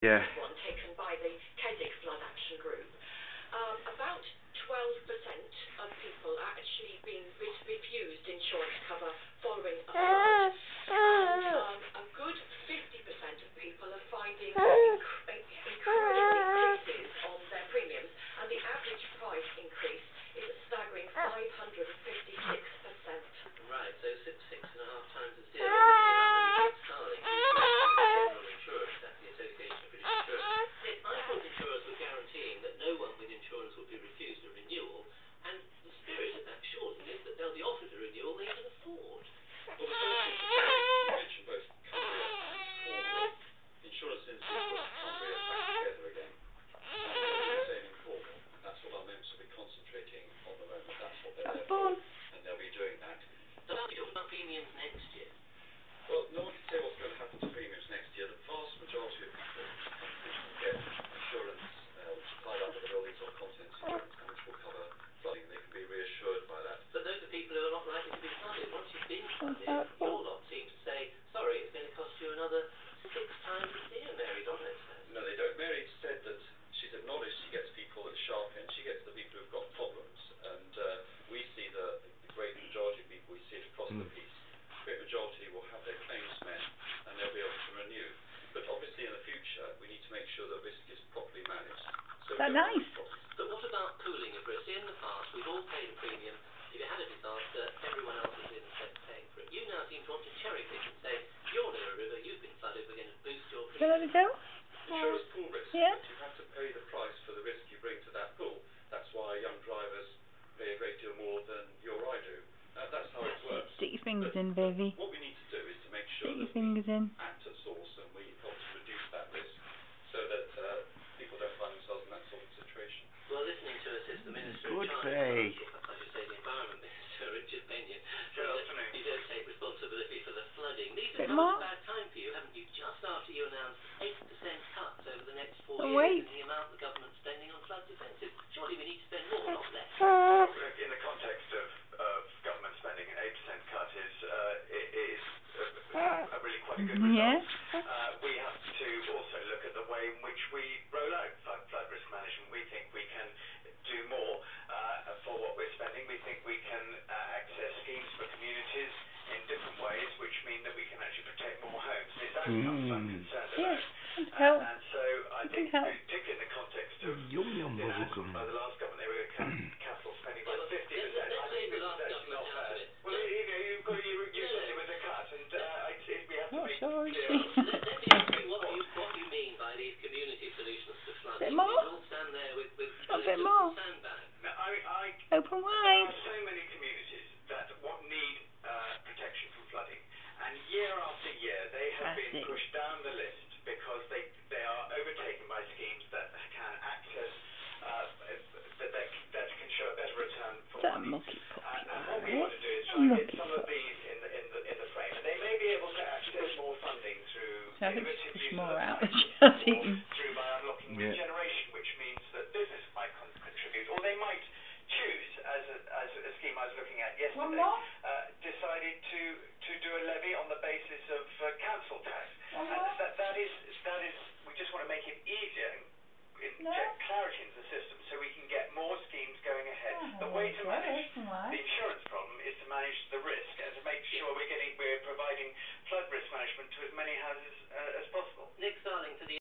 Yeah. One taken by the Keswick Flood Action Group. About 12% of people are actually being refused insurance cover following a flood. And a good 50% of people are finding incredible increases on their premiums. And the average price increase is a staggering 556%. Right, so 6.5 times as dear. Obviously, general insurance, that's the Association of British Insurance. I thought insurers were guaranteeing that no one with insurance would be refused a renewal, and the spirit of that surely is that they'll be offered a renewal they can afford. Well, the first thing to mention both Cumbria and Cornwall. Insurance industry put Cumbria back together again. And they'll do the same in Cornwall. That's what our members will be concentrating on the moment. That's what they're there for. And they'll be doing that. So how do you talk about premiums next year? Well, no one can say what's going to happen to premiums next year. The vast majority of people in this country will get insurance which is tied up with the buildings or contents insurance, and which will cover flooding. They can be reassured by that. But those are people who are not likely to be flooded. Once you've been flooded, your lot seem to say, sorry, it's going to cost you another 6 times as dear, Mary Donald says. No, they don't. Mary said that she's acknowledged she gets people at the sharp end. She gets the people who've got problems. And we see the great majority of people, we see it across the piece. The great majority will have their claims met and they'll be able to renew. But obviously in the future, we need to make sure that risk is properly managed. So That's nice. But what about pooling of risk? In the past, we've all paid a premium. If you had a disaster, everyone else is in effect paying for it. You now seem to want to cherry pick and say, you're near a river, you've been flooded, we're going to boost your premium. Insurers pool risk, Yeah. but you have to pay the price for the risk you bring to that pool. That's why young drivers pay a great deal more than you or I do. That's how it works. Stick your fingers in, baby. What we need to do is to make sure Stick your that fingers in. act at source and we help to reduce that risk so that people don't find themselves in that sort of situation. Well, listening to Assistant Minister Good in day. charge, I should say the Environment Minister, Richard Benyon, Good afternoon. you don't take responsibility for the flooding. These Bit have come more. at a bad time for you, haven't you? Just after you announced 8% cuts over the next 4 Oh, years wait. in the amount the government's spending on flood defences. Surely we need to spend more, not less. In the context of government spending, an 8% cut is really quite a good result. Yeah. We have to also look at the way in which we roll out flood risk management. We think we can do more for what we're spending. We think we can access schemes for communities in different ways, which mean that we can actually protect more homes. And it's outcomes I'm concerned about. And so I think, particularly in the context of by the last government, they were cutting capital spending by 50%. I think this is actually not bad. Well, you said it was a cut, and we have to make clear. Let me ask you what you mean by these community solutions to flooding. Bit more. You all stand there with A bit more. sandbags. Now, Open there wide. are so many communities that need protection from flooding, and year after year they have been pushed down the list because they are overtaken by schemes that can access that can show a better return for money. And what we want to do is try and get some of these in the frame, and they may be able to access more funding through innovative use of through by unlocking regeneration, which means that business might contribute, or they might choose, as a scheme I was looking at yesterday, decided to do a levy on the basis of council tax. And that is we just want to make it easier and inject clarity into the system so we can get more schemes going ahead. The way to manage the insurance problem is to manage the risk and to make sure we're providing flood risk management to as many houses as possible. Nick Starling to the